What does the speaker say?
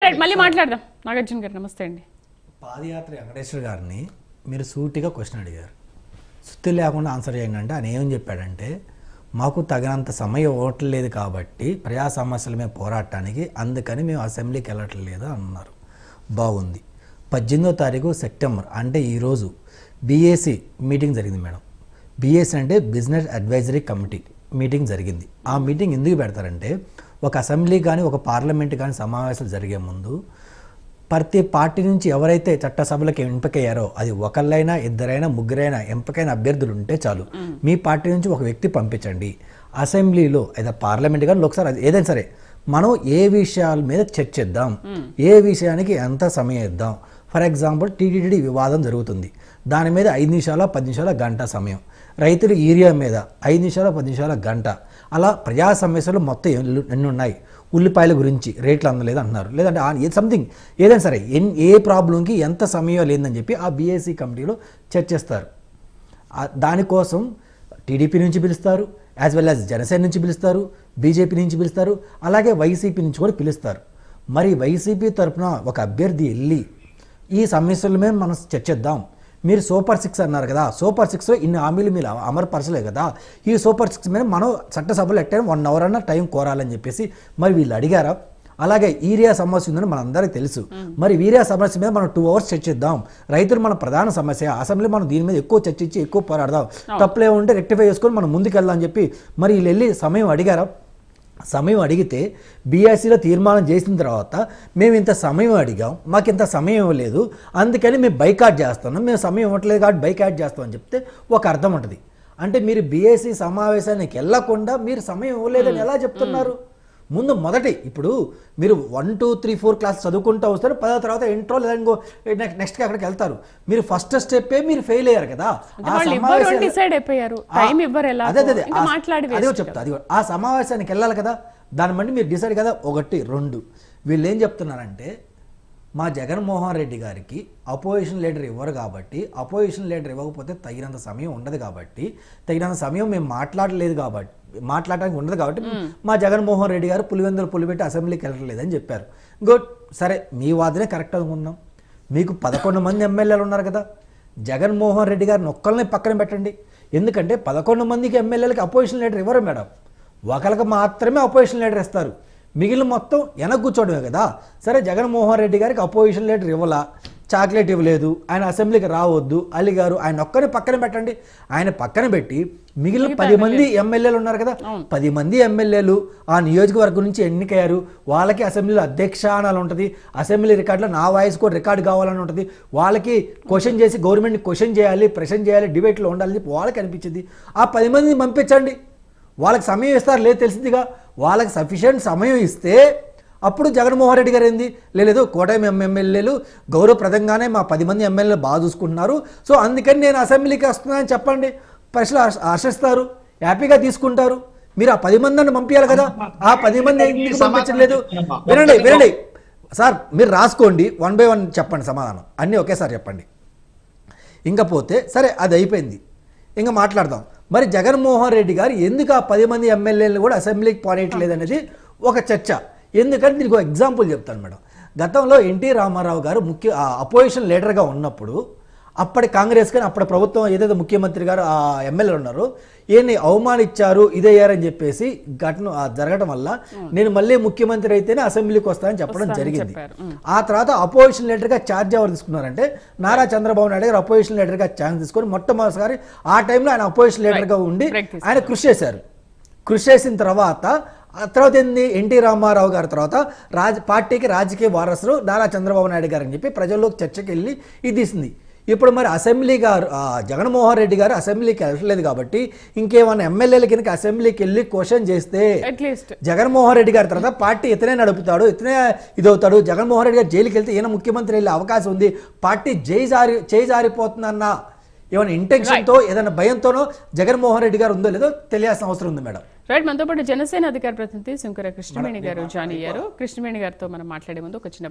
Right మళ్ళీ మాట్లాడదాం. నాగార్జున గారు నమస్తే అండి. పాదయాత్ర వెంకటేశ్వర గారిని మీరు సూటిగా క్వశ్చన్ అడిగారు, సుత్తి లేకుండా ఆన్సర్ చేయండి అంటే ఆయన ఏమని చెప్పాడంటే, మాకు తగినంత సమయం ఇవ్వట్లేదు కాబట్టి ప్రజా సమస్యల మీద పోరాటానికి, అందుకని మేము అసెంబ్లీకి వెళ్ళట్లేదు అన్నారు. బాగుంది. 18వ తారీఖు సెప్టెంబర్ అంటే ఈరోజు బీఏసీ మీటింగ్ జరిగింది మేడం. బీఏసీ అంటే బిజినెస్ అడ్వైజరీ కమిటీ మీటింగ్ జరిగింది. ఆ మీటింగ్ ఎందుకు పెడతారంటే, ఒక అసెంబ్లీ కానీ ఒక పార్లమెంట్ కానీ సమావేశాలు జరిగే ముందు ప్రతి పార్టీ నుంచి ఎవరైతే చట్టసభలకు ఎంపికయ్యారో, అది ఒకళ్ళైనా ఇద్దరైనా ముగ్గురైనా ఎంపికైన అభ్యర్థులు ఉంటే చాలు, మీ పార్టీ నుంచి ఒక వ్యక్తి పంపించండి. అసెంబ్లీలో అయితే పార్లమెంట్ కానీ ఒకసారి అది ఏదైనా సరే మనం ఏ విషయాల మీద చర్చిద్దాం, ఏ విషయానికి ఎంత సమయం ఇద్దాం. ఫర్ ఎగ్జాంపుల్ టీటీడీ వివాదం జరుగుతుంది, దాని మీద 5 నిమిషాల 10 నిమిషాల గంట సమయం. రైతులు ఏరియా మీద 5 నిమిషాల 10 నిమిషాల గంట. అలా ప్రజా సమస్యలు మొత్తం ఎన్ని ఉన్నాయి, ఉల్లిపాయల గురించి రేట్లు అందలేదు అంటున్నారు, లేదంటే సంథింగ్ ఏదైనా సరే ఏ ప్రాబ్లంకి ఎంత సమయం లేదని చెప్పి ఆ బీఏసీ కమిటీలో చర్చిస్తారు. దానికోసం టీడీపీ నుంచి పిలుస్తారు, యాజ్ వెల్ యాజ్ జనసేన నుంచి పిలుస్తారు, బీజేపీ నుంచి పిలుస్తారు, అలాగే వైసీపీ నుంచి కూడా పిలుస్తారు. మరి వైసీపీ తరఫున ఒక అభ్యర్థి వెళ్ళి ఈ సమస్యల మీద మనం చర్చిద్దాం, మీరు సూపర్ 6 అన్నారు కదా, సూపర్ 6లో ఇన్ని హామీలు మీరు అమలుపరచలేదు కదా, ఈ సూపర్ 6 మీద మనం చట్టసభలో ఎట్టైనా 1 అవర్ అన్న టైం కోరాలని చెప్పేసి మరి వీళ్ళు అడిగారా? అలాగే ఈరియా సమస్య ఉందని మనందరికీ తెలుసు, మరి వీరియా సమస్య మీద మనం 2 అవర్స్ చర్చిద్దాం. రైతులు మన ప్రధాన సమస్య, అసెంబ్లీ మనం దీని మీద ఎక్కువ చర్చించి ఎక్కువ పోరాడదాం, తప్పులే ఉంటే రెక్టిఫై చేసుకొని మనం ముందుకెళ్దాం అని చెప్పి మరి వీళ్ళు వెళ్ళి సమయం అడిగారా? సమయం అడిగితే బీఆర్సీలో తీర్మానం చేసిన తర్వాత మేము ఇంత సమయం అడిగాం, మాకు ఇంత సమయం ఇవ్వలేదు, అందుకని మేము బైకాట్ చేస్తున్నాం, మేము సమయం ఇవ్వట్లేదు కాబట్టి బైకాట్ చేస్తామని చెప్తే ఒక అర్థం ఉంటుంది. అంటే మీరు బీఎస్సీ సమావేశానికి వెళ్ళకుండా మీరు సమయం ఇవ్వలేదని ఎలా చెప్తున్నారు? ముందు మొదటి ఇప్పుడు మీరు 1, 2, 3, 4 క్లాస్ చదువుకుంటూ వస్తారు, 10వ తర్వాత ఇంట్రో లేదా ఇంకో నెక్స్ట్కి అక్కడికి వెళ్తారు. మీరు ఫస్ట్ స్టెప్పే మీరు ఫెయిల్ అయ్యారు కదా. అదే చెప్తా, అది ఆ సమావేశానికి వెళ్ళాలి కదా, దాన్ని బట్టి మీరు డిసైడ్ కదా. 1, 2 వీళ్ళు ఏం చెప్తున్నారంటే, మా జగన్మోహన్ రెడ్డి గారికి అపోజిషన్ లీడర్ ఇవ్వరు కాబట్టి, అపోజిషన్ లీడర్ ఇవ్వకపోతే తగినంత సమయం ఉండదు కాబట్టి, తగినంత సమయం మేము మాట్లాడడానికి ఉండదు కాబట్టి మా జగన్మోహన్ రెడ్డి గారు పులివెందులు పులిపెట్టి అసెంబ్లీకి వెళ్ళలేదని చెప్పారు. గుడ్, సరే మీ వాదనే కరెక్ట్ అనుకుందాం. మీకు 11 మంది ఎమ్మెల్యేలు ఉన్నారు కదా, జగన్మోహన్ రెడ్డి గారిని ఒక్కరిని పక్కన పెట్టండి. ఎందుకంటే 11 మందికి ఎమ్మెల్యేలకి అపోజిషన్ లీడర్ ఇవ్వరు మేడం, ఒకరికి మాత్రమే అపోజిషన్ లీడర్ ఇస్తారు, మిగిలిన మొత్తం వెనక కూర్చోవడమే కదా. సరే జగన్మోహన్ రెడ్డి గారికి అపోజిషన్ లీడర్ ఇవ్వాలా, చాక్లెట్ ఇవ్వలేదు, ఆయన అసెంబ్లీకి రావద్దు, అలిగారు, ఆయన ఒక్కరిని పక్కన పెట్టండి. ఆయన పక్కన పెట్టి మిగిలిన 10 మంది ఎమ్మెల్యేలు ఉన్నారు కదా, 10 మంది ఎమ్మెల్యేలు ఆ నియోజకవర్గం నుంచి ఎన్నికయ్యారు, వాళ్ళకి అసెంబ్లీలో అధ్యక్షానాలు ఉంటుంది, అసెంబ్లీ రికార్డులో నా వాయిస్ కూడా రికార్డు కావాలని ఉంటుంది, వాళ్ళకి క్వశ్చన్ చేసి గవర్నమెంట్ని క్వశ్చన్ చేయాలి, ప్రశ్న చేయాలి, డిబేట్లో ఉండాలని చెప్పి వాళ్ళకి అనిపించింది. ఆ 10 మందిని పంపించండి, వాళ్ళకి సమయం ఇస్తారు, లేదు తెలిసిందిగా. వాళ్ళకి సఫిషియెంట్ సమయం ఇస్తే అప్పుడు జగన్మోహన్ రెడ్డి గారు ఏంది, లేదు కూటమి ఎమ్మెల్యేలు గౌరవప్రదంగానే మా 10 మంది ఎమ్మెల్యేలు బాగా చూసుకుంటున్నారు, సో అందుకని నేను అసెంబ్లీకి వస్తున్నానని చెప్పండి, ప్రజలు హర్షిస్తారు, హ్యాపీగా తీసుకుంటారు. మీరు ఆ 10 మందిని పంపించాలి కదా, ఆ 10 మంది ఎందుకు పంపించలేదు? వినండి సార్, మీరు రాసుకోండి, 1 by 1 చెప్పండి సమాధానం, అన్నీ ఒకేసారి చెప్పండి. ఇంకపోతే సరే అది అయిపోయింది, ఇంకా మాట్లాడదాం. మరి జగన్మోహన్ రెడ్డి గారు ఎందుకు ఆ 10 మంది ఎమ్మెల్యేలను కూడా అసెంబ్లీకి పోనీయట్లేదు అనేది ఒక చర్చ. ఎందుకంటే దీనికి ఒక ఎగ్జాంపుల్ చెప్తాను మేడం. గతంలో ఎన్టీ రామారావు గారు అపోజిషన్ లీడర్గా ఉన్నప్పుడు అప్పటి కాంగ్రెస్ కానీ అప్పటి ప్రభుత్వం ఏదైతే ముఖ్యమంత్రి గారు ఆ ఎమ్మెల్యేలు ఉన్నారో ఈయన్ని అవమానించారు, ఇదయ్యారని చెప్పేసి ఘటన జరగడం వల్ల నేను మళ్ళీ ముఖ్యమంత్రి అయితేనే అసెంబ్లీకి వస్తానని చెప్పడం జరిగింది. ఆ తర్వాత అపోజిషన్ లీడర్గా ఛార్జ్ ఎవరు తీసుకున్నారంటే నారా చంద్రబాబు నాయుడు గారు అపోజిషన్ లీడర్గా ఛాన్స్ తీసుకొని మొట్టమొదటిసారి ఆ టైంలో ఆయన అపోజిషన్ లీడర్గా ఉండి ఆయన కృషి చేశారు. కృషి చేసిన తర్వాత ఏంది, ఎన్టీ రామారావు గారి తర్వాత పార్టీకి రాజకీయ వారసులు నారా చంద్రబాబు నాయుడు గారు అని చెప్పి ప్రజల్లోకి చర్చకి వెళ్ళి ఇది తీసింది. ఇప్పుడు మరి అసెంబ్లీ గారు జగన్మోహన్ రెడ్డి గారు అసెంబ్లీకి వెళ్ళట్లేదు కాబట్టి ఇంకేమన్నా ఎమ్మెల్యేల కింద అసెంబ్లీకి వెళ్ళి క్వశ్చన్ చేస్తే జగన్మోహన్ రెడ్డి గారి తర్వాత పార్టీ ఇతనే నడుపుతాడు, ఇతనే ఇదవుతాడు, జగన్మోహన్ రెడ్డి గారు జైలుకి వెళ్తే ఈయన ముఖ్యమంత్రి వెళ్ళే అవకాశం ఉంది, పార్టీ చేయి జారిపోతుందన్న ఏమైనా ఇంటెన్షన్తో ఏదైనా భయంతోనో జగన్మోహన్ రెడ్డి గారు ఉందో లేదో తెలియాల్సిన అవసరం ఉంది మేడం. రైట్, మనతో పాటు జనసేన అధికార ప్రతినిధి శంకర కృష్ణవేణి గారు జాయిన్ అయ్యారు. కృష్ణవేణి గారితో మనం మాట్లాడే ముందు ఒక చిన్న